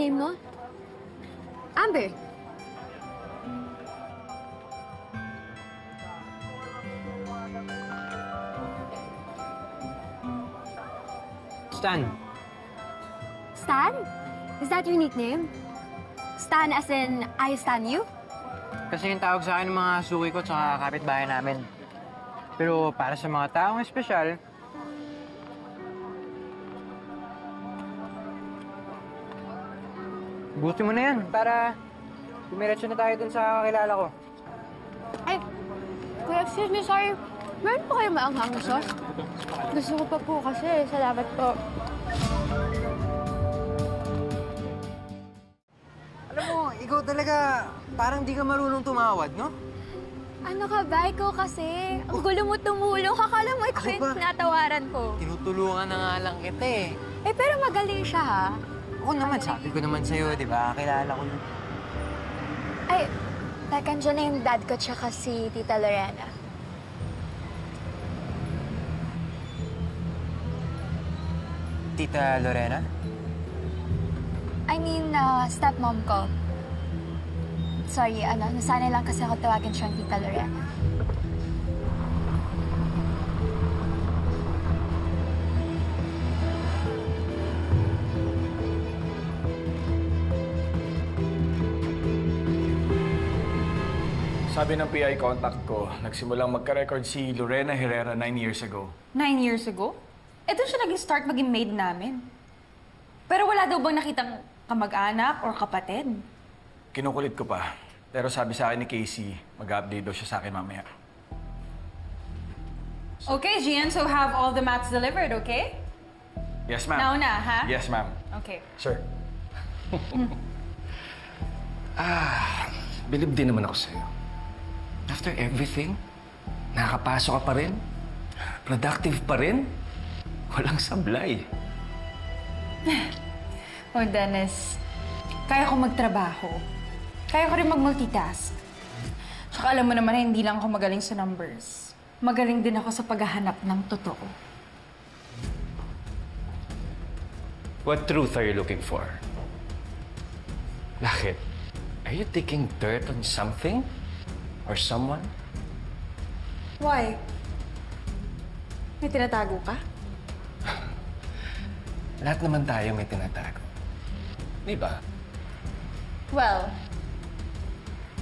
name mo? Amber. Stan. Stan? Is that your nickname? Stan as in, I stan you? Kasi yung tawag sa akin ng mga suki ko at saka kapitbahay namin. Pero para sa mga taong espesyal, buti mo na yan para dumiretso na tayo dun sa kakilala ko. Ay, kuya, excuse me, sorry. Meron po kayo maanghang na sauce? Gusto ko pa po kasi. Salamat po. Alam mo, ikaw talaga parang di ka marunong tumawad, no? Ano ka ba? Ikaw kasi. Ang gulo mo tumulong. Akala mo ikaw yung tinatawaran ko. Tinutulungan na nga lang kita eh. Eh, pero magaling siya, ha? Ako naman, sabi ko naman sa'yo, di ba? Kilala ko. Ay, teka, dyan na yung dad ko tsaka si Tita Lorena. Tita Lorena? I mean, stepmom ko. Sorry, nasanay lang kasi ako tawagin siyang Tita Lorena. Sabi ng PI contact ko, nagsimulang magka-record si Lorena Herrera 9 years ago. 9 years ago? Eh, doon siya naging start maging maid namin. Pero wala daw bang nakitang kamag-anak or kapatid? Kinukulit ko pa. Pero sabi sa akin ni Casey, mag-update daw siya sa akin mamaya. Okay, Gian, so have all the mats delivered, okay? Yes, ma'am. Nauna, ha? Yes, ma'am. Okay. Sir. Bilib din naman ako sa'yo. After everything, nakakapasok ka pa rin, productive pa rin, walang sablay. Oh, Dennis, kaya ko magtrabaho. Kaya ko rin mag-multitask. Tsaka alam mo naman na hindi lang ako magaling sa numbers. Magaling din ako sa paghahanap ng totoo. What truth are you looking for? Bakit? Are you taking dirt on something? Or someone? Why? May tinatago ka? Lahat naman tayo may tinatago. Di ba? Well,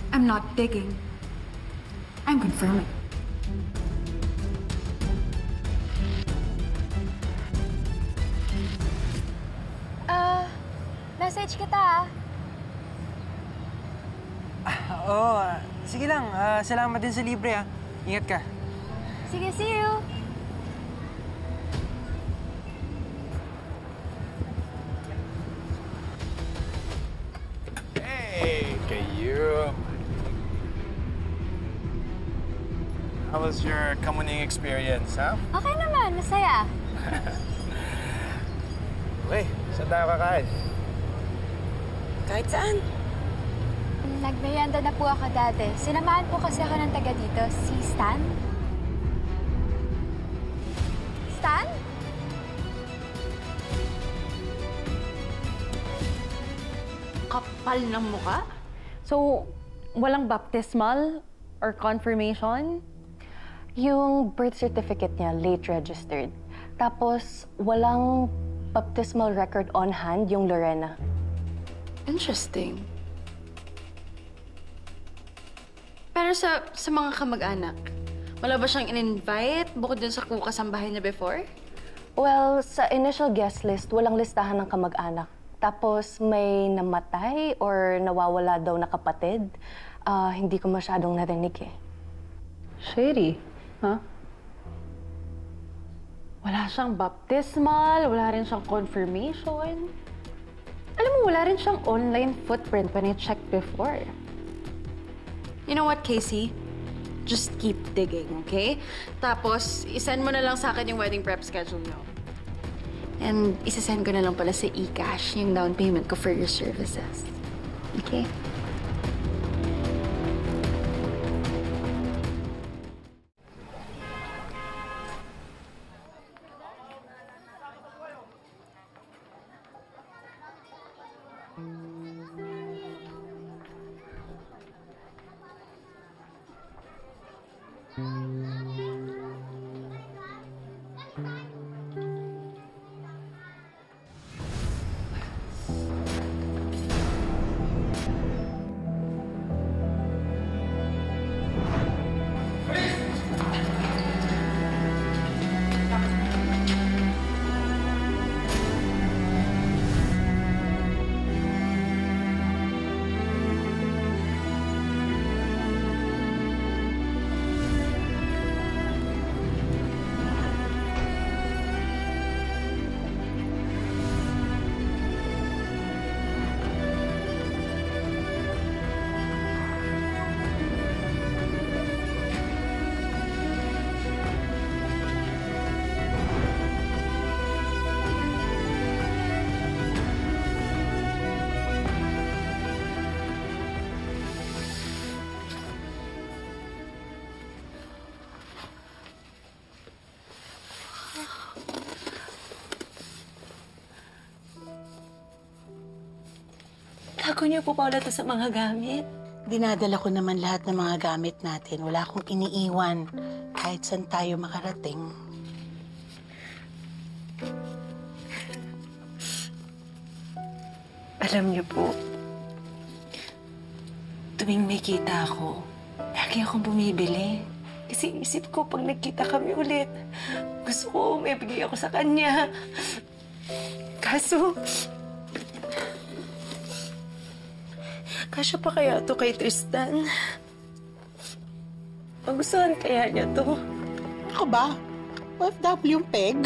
I'm not digging. I'm confirming. Message kita, Oo, sige lang. Salamat din sa libre, ha. Ingat ka. Sige, see you. Hey, kayo. How was your communing experience, ha? Okay naman, masaya. Okay, saan tayo kakain? Kahit saan. Nagmerienda na po ako dati. Sinamahan po kasi ako ng taga dito, si Stan. Stan? Kapal ng muka? So, walang baptismal or confirmation? Yung birth certificate niya, late registered. Tapos, walang baptismal record on hand yung Lorena. Interesting. Pero sa mga kamag-anak, wala ba siyang in-invite bukod dun sa kasambahay niya before? Well, sa initial guest list, walang listahan ng kamag-anak. Tapos may namatay or nawawala daw na kapatid. Hindi ko masyadong narinig eh. Shady, huh? Wala siyang baptismal, wala rin siyang confirmation. Alam mo, wala rin siyang online footprint when I checked before. You know what, Casey? Just keep digging, okay? Tapos, isend mo na lang sa akin yung wedding prep schedule nyo. And isasend ko na lang pala sa eCash yung down payment ko for your services. Okay? Bago niyo po pa ulit sa mga gamit. Dinadala ko naman lahat ng mga gamit natin. Wala akong iniiwan kahit saan tayo makarating. Alam niyo po, tuwing may kita ako, lagi akong bumibili. Kasi isip ko, pag nagkita kami ulit, gusto ko may bigay ako sa kanya. Kaso pa kaya to kay Tristan? Magustuhan kaya niya to? Ako ba? OFW yung peg?